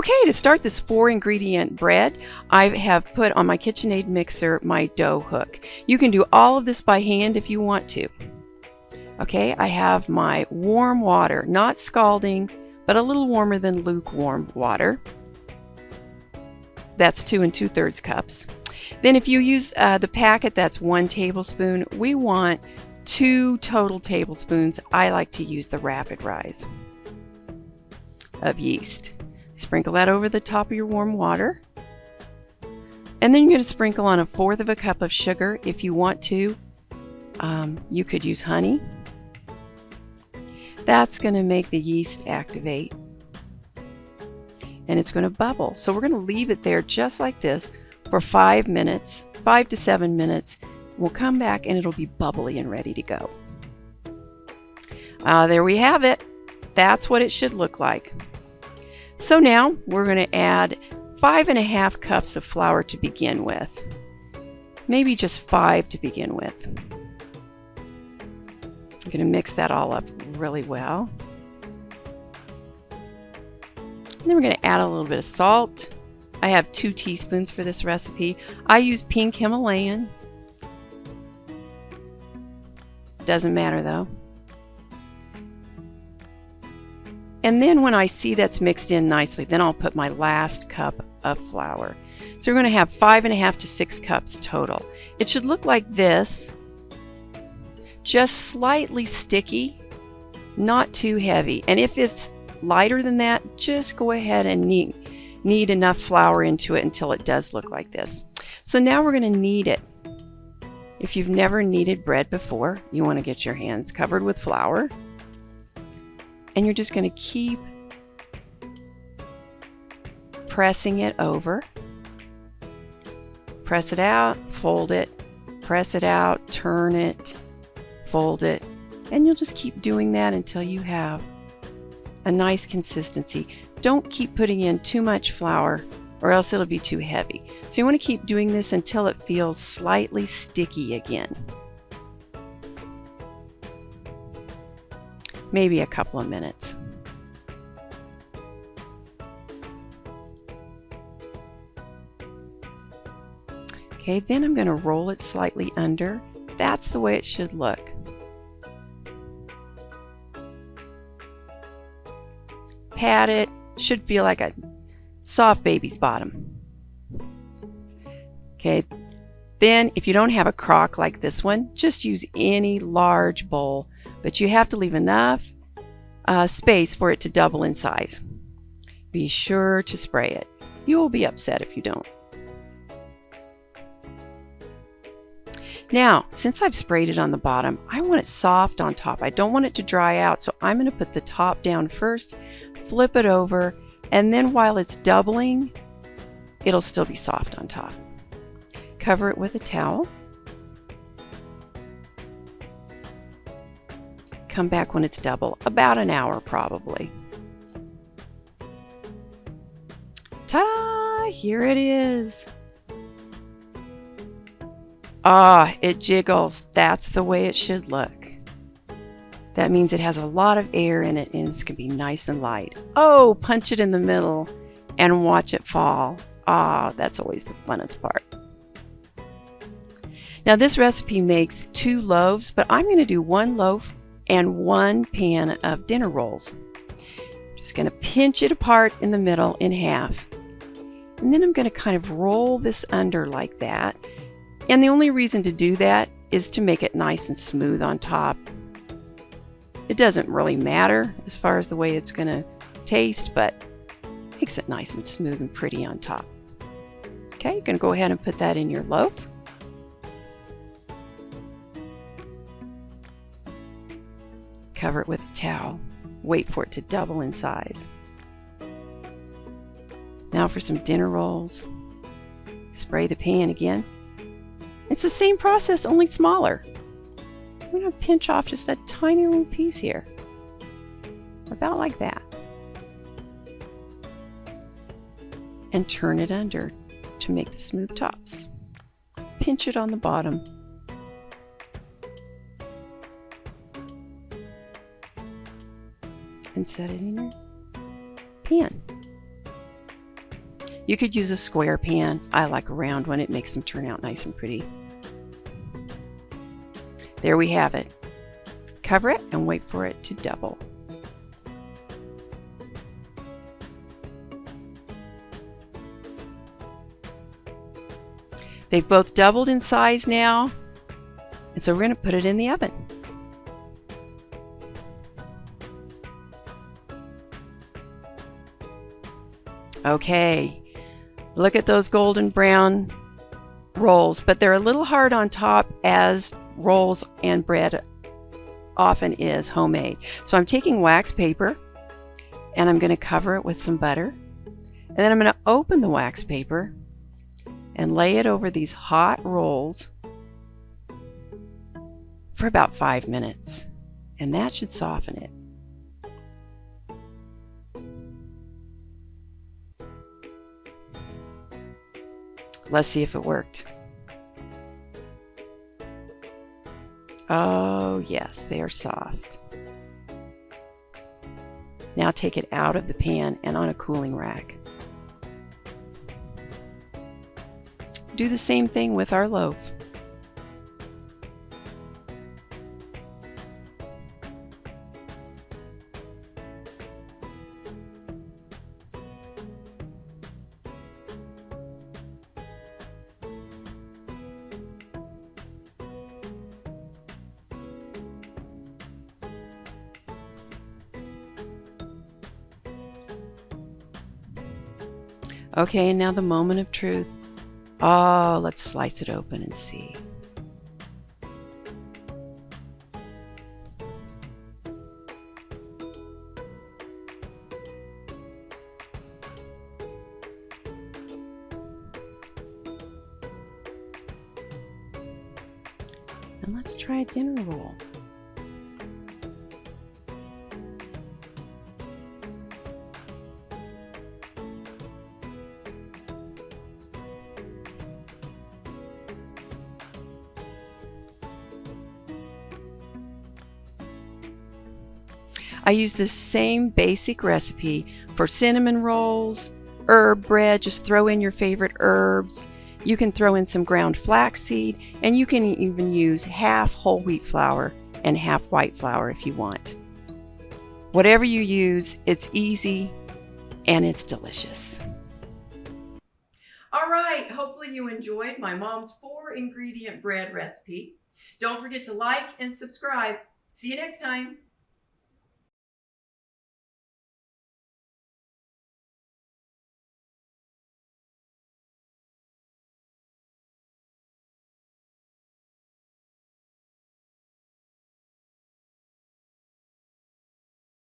Okay, to start this 4-ingredient bread, I have put on my KitchenAid mixer my dough hook. You can do all of this by hand if you want to. Okay, I have my warm water, not scalding, but a little warmer than lukewarm water. That's 2 2/3 cups. Then if you use the packet, that's 1 tablespoon. We want 2 total tablespoons. I like to use the rapid rise of yeast. Sprinkle that over the top of your warm water. And then you're going to sprinkle on 1/4 cup of sugar if you want to. You could use honey. That's going to make the yeast activate. And it's going to bubble. So we're going to leave it there just like this for 5 minutes, 5 to 7 minutes. We'll come back and it'll be bubbly and ready to go. There we have it. That's what it should look like. So now we're going to add 5 1/2 cups of flour to begin with. Maybe just 5 to begin with. I'm going to mix that all up really well. And then we're going to add a little bit of salt. I have 2 teaspoons for this recipe. I use pink Himalayan. Doesn't matter though. And then when I see that's mixed in nicely, then I'll put my last cup of flour. So we're going to have 5 1/2 to 6 cups total. It should look like this, just slightly sticky, not too heavy. And if it's lighter than that, just go ahead and knead enough flour into it until it does look like this. So now we're going to knead it. If you've never kneaded bread before, you want to get your hands covered with flour. And you're just going to keep pressing it over. Press it out, fold it, press it out, turn it, fold it, and you'll just keep doing that until you have a nice consistency. Don't keep putting in too much flour or else it'll be too heavy. So you want to keep doing this until it feels slightly sticky again. Maybe a couple of minutes. Okay, then I'm going to roll it slightly under. That's the way it should look. Pat it. Should feel like a soft baby's bottom. Okay, then if you don't have a crock like this one, just use any large bowl, but you have to leave enough space for it to double in size. Be sure to spray it. You will be upset if you don't. Now, since I've sprayed it on the bottom, I want it soft on top. I don't want it to dry out, so I'm going to put the top down first, flip it over, and then while it's doubling, it'll still be soft on top. Cover it with a towel. Come back when it's double, about an hour probably. Ta-da! Here it is. Ah, it jiggles. That's the way it should look. That means it has a lot of air in it and it's going to be nice and light. Oh, punch it in the middle and watch it fall. Ah, that's always the funnest part. Now this recipe makes 2 loaves, but I'm going to do 1 loaf and 1 pan of dinner rolls. Just going to pinch it apart in the middle in half. And then I'm going to kind of roll this under like that. And the only reason to do that is to make it nice and smooth on top. It doesn't really matter as far as the way it's going to taste, but it makes it nice and smooth and pretty on top. Okay, you're going to go ahead and put that in your loaf. Cover it with a towel. Wait for it to double in size. Now for some dinner rolls. Spray the pan again. It's the same process, only smaller. I'm going to pinch off just a tiny little piece here. About like that. And turn it under to make the smooth tops. Pinch it on the bottom. And set it in your pan. You could use a square pan. I like a round one. It makes them turn out nice and pretty. There we have it. Cover it and wait for it to double. They've both doubled in size now, and so we're going to put it in the oven. Okay, look at those golden brown rolls, but they're a little hard on top, as rolls and bread often is homemade. So I'm taking wax paper and I'm going to cover it with some butter, and then I'm going to open the wax paper and lay it over these hot rolls for about 5 minutes, and that should soften it. Let's see if it worked. Oh yes, they are soft. Now take it out of the pan and on a cooling rack. Do the same thing with our loaf. Okay, now the moment of truth. Oh, let's slice it open and see. And let's try a dinner roll. I use the same basic recipe for cinnamon rolls, herb bread. Just throw in your favorite herbs. You can throw in some ground flaxseed, and you can even use half whole wheat flour and half white flour if you want. Whatever you use, it's easy and it's delicious. All right, hopefully you enjoyed my mom's 4-ingredient bread recipe. Don't forget to like and subscribe. See you next time.